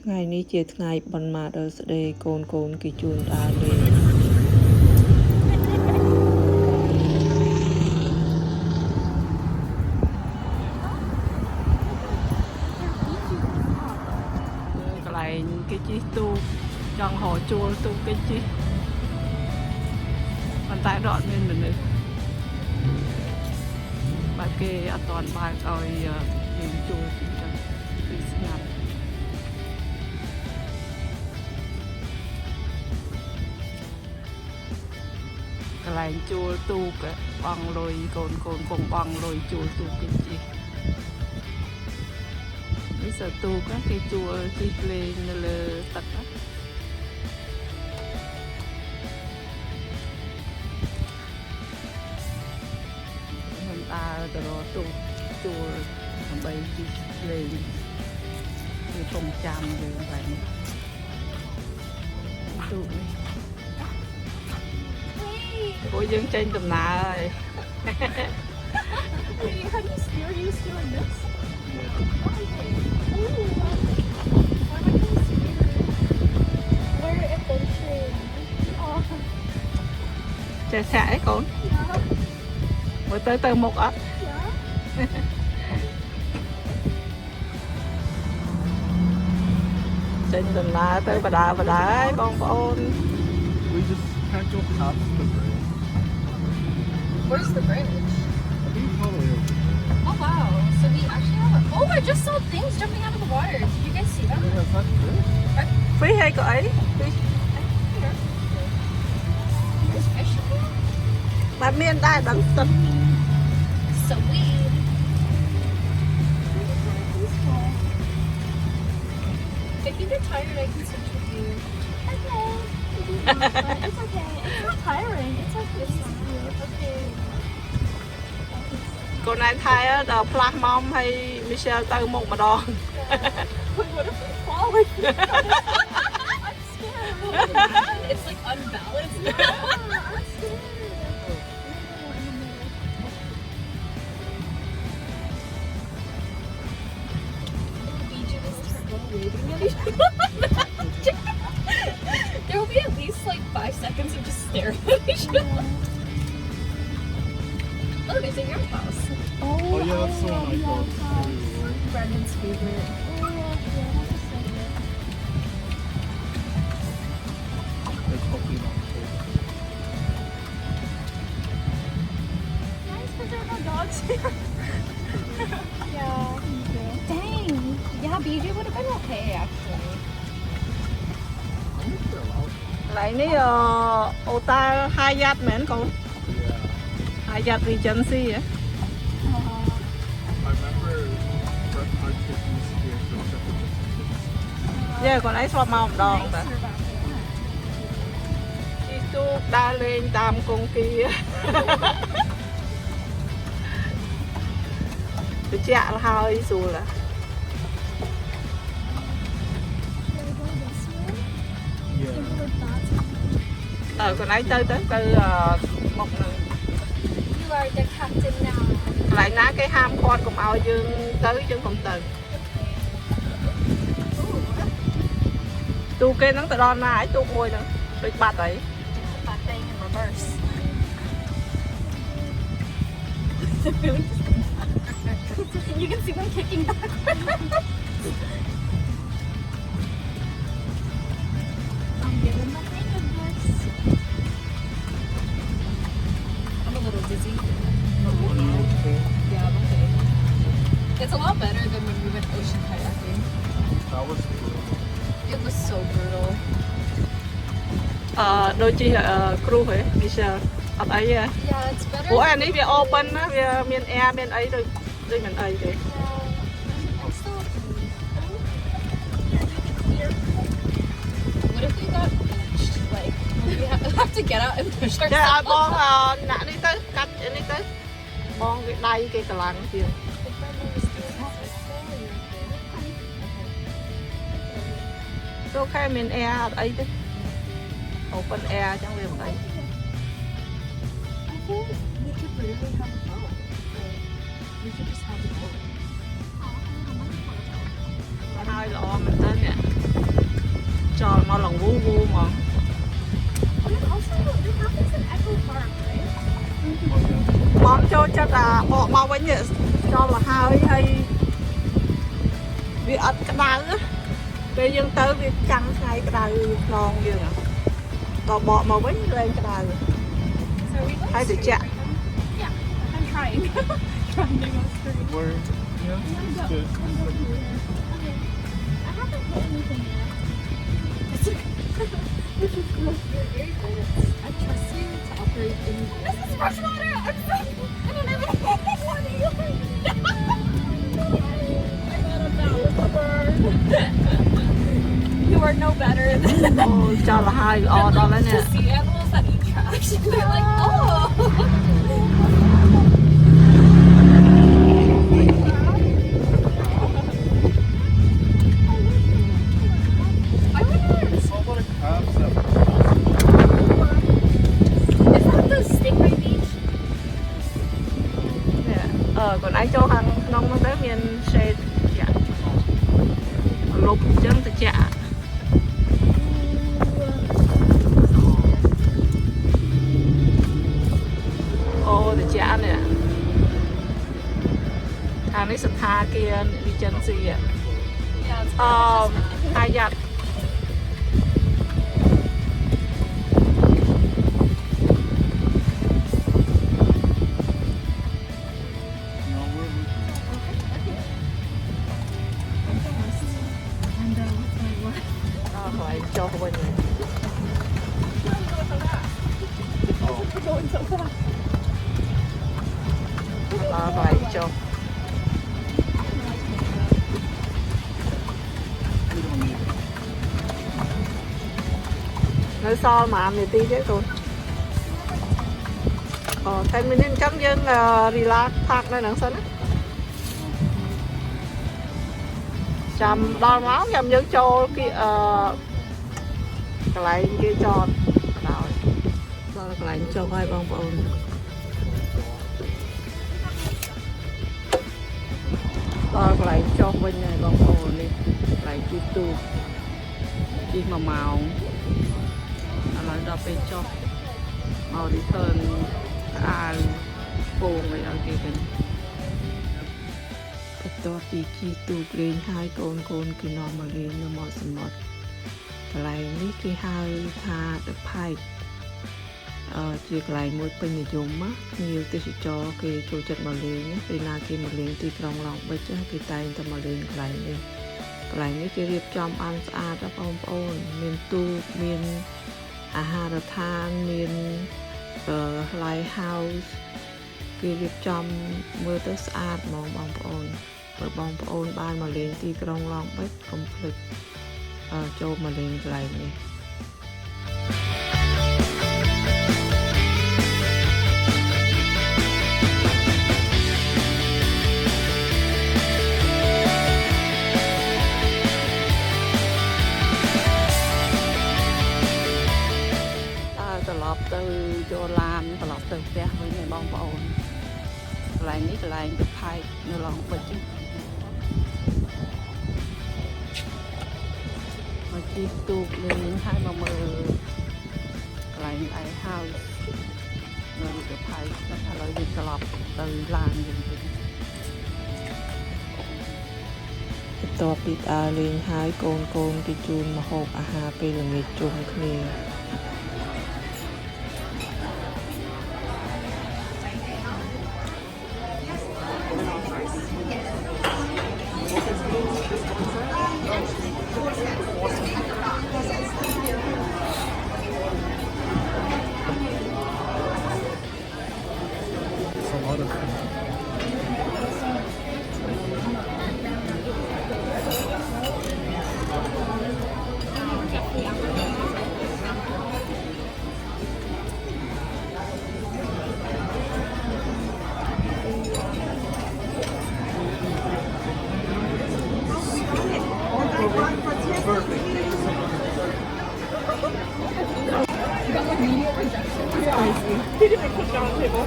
ថ្ងៃនេះជាថ្ងៃបុណ្យ Mother's Day កូនគេជួនដើរលេងកន្លែងគេជិះទូកចង់រកជួលទូកគេជិះប៉ុន្តែរត់មានមនុស្សបើគេអត់ទាន់បើកឲ្យយើងជួលទីចឹងគឺស្ងាត់កន្លែងជួលទូកបងលុយកូនគង់បងលុយជួលទូកគេជិះនេះសទូកគេជួលជិះលេងនៅលើទឹកខ្ញុំដើរទៅរកទូកជួលដើម្បីជិះលេងគឺកុំចាំយើងបែបនេះទូកនេះពួកយើងចេញដំណើរហើយ Wait, how do you steer? Are you steering this? Ooh. Why am I going to steer? We're adventuring. Oh. ចេះឆាក់អីកូន Yeah. មើលទៅមុខអត់ Yeah. ចេញដំណើរទៅបដាហើយបងប្អូន We just can't go past the bridge. Where's the bridge? I think it's all the way over there. Oh, wow. So we actually have a... Oh, I just saw things jumping out of the water. Did you guys see them? Yeah, is that fish? ហ្វីហើយក៏អី There's fish in here? បាទមានដែរដល់ទឹក So weird. If you get tired, I can switch with you. Okay. It's okay. It's not tiring. It's okay. It's okay. កូនឯងថៃដល់ផ្លាស់ម៉មហើយ Michelle ទៅមុខម្ដង Wait, what if we fall like this? I'm scared. It's like unbalanced. I'm scared. BJ is waving at each other. There will be at least like 5 seconds of just staring at each other. Oh, there's a yard house. Oh, yeah, that's the one I thought. Brandon's favorite. It's hopefully not cold. Nice, because there are no dogs here. Yeah. Dang. Yeah, BJ would have been okay, actually. I think they're allowed. កន្លែងនេះអូតាហាយ៉ាត់មែនកូន Yeah. ហាយ៉ាត់ Regency ហ៎ I remember our kids used to be a good shepherd. យេកូនឯងស្លាប់មកម្ដងតាជិះទូកដើរលេងតាមគង្គាត្រជាក់ហើយស្រួលហ៎ Yeah. កូនឯងទៅមុខហ្នឹង You are the captain now. កន្លែងណាគេហាមឃាត់កុំឲ្យយើងទៅយើងកុំទៅទូកគេហ្នឹងទៅដល់ណាហើយទូកមួយហ្នឹងដូចបាត់ហើយ That thing in reverse. You can see them kicking backwards. I'm getting the hang of this. I'm a little dizzy. Yeah, I'm okay. It's a lot better than when we went ocean kayaking. That was cool. It was so brutal. ដូចជិះគ្រូហ៎ Michelle អត់អីទេ Yeah, it's better. ព្រោះអានេះវា open ណាវាមាន air មានអីដូចមិនអីទេ I'm still What if we got beached? Like, would we have to get out and push តែឲ្យបង ourselves? ណាក់នេះទៅកាត់នេះទៅបងវាដៃគេកម្លាំងទៀត អូខេមាន air អត់អីទេ open air អញ្ចឹងវាមិនអី I think we could really have a boat. We could just have a boat. ហើយល្អមែនតើនេះ mà lòng vu vu mà And then also, they have this in Echo Park, right? món cho chắc là bỏ màu với nhựa cho là hơi hay vì ớt cái đau á bây giờ tới việc trắng ngay cái đau non như nè còn bỏ màu với lên cái đau So we like hay để street chạ right now? Yeah, I'm trying. Trying to go straight. Where? Yeah, it's good. Okay. I haven't hit anything yet. Which is good. You're very good. I trust you to operate in. This is fresh water! I'm so. I don't even have this one either. I got a mouth burn. You are no better than. Ồ, cho là hai o đó đấy nè To see animals that eat trash. They're like, oh! I wonder, is Oh, what a concept. that the Stingray Beach? nè còn anh cho hàng nông nó tới miền xe chạ lục chân từ chạ ô từ chạ nè hàng ấy sạch tha kia đi chân gì ạ Yeah, it's hai giặt No, we're phải cho bên này phải cho nó so mà ăn thì tí chứ tôi tại mình nên chấm dân relax thác đây nè xanh á chăm đo máu chăm dân cho cái cái lại kia cho rồi đó là cái lại cho vai bông bông đó là cái lại cho bên này bông bông đi lại chi tu chi màu lại đập bên cho màu đi hơn à buồn vậy ở kia kìa cái to tí chi tu lên hai con cái nó mà lên nó mọt mọt cái này ní cái hai tha được phai chuyện lại một bên nhà dùng á nhiều tôi sẽ cho cái chỗ chặt mà lên á vì là khi mà lên thì lòng lòng bây giờ cái tay ta mà lên cái này ní cái riệp trong ăn xa đó ông miền tu miềnอาหารทานมีไลท์เฮาส์คือเรียบจำมือตัวสะอาดมองบองปอนเปิดบองปอนบ้านมาเลี้ยงที่กรองรองเบ็ดคอมพลีทโจมาเลี้ยงอะไรนี่từ vô làm từ lọc từ xe với người bông bầu lại nít lại được thay nó lòng bịch chứ mà chi tuột lên hai mà mờ lại house rồi được thay nó thay lại được lọc từ làm gìตัวปิดอาเลียงหายโกนกิจูนมาหกอาหารไปหลงจุ่มเคลียHe didn't put it on the table.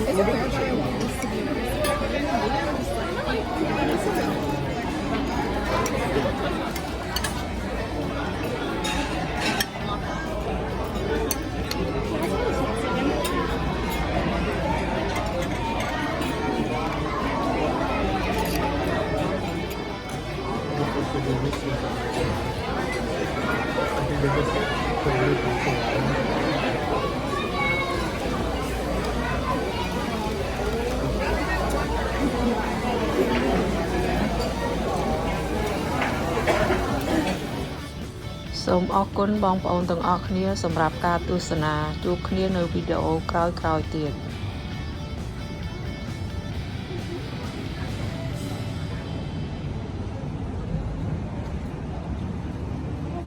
Is it សូមអរគុណបងប្អូនទាំងអស់គ្នាសម្រាប់ការទស្សនាជួបគ្នានៅវីដេអូក្រោយៗទៀត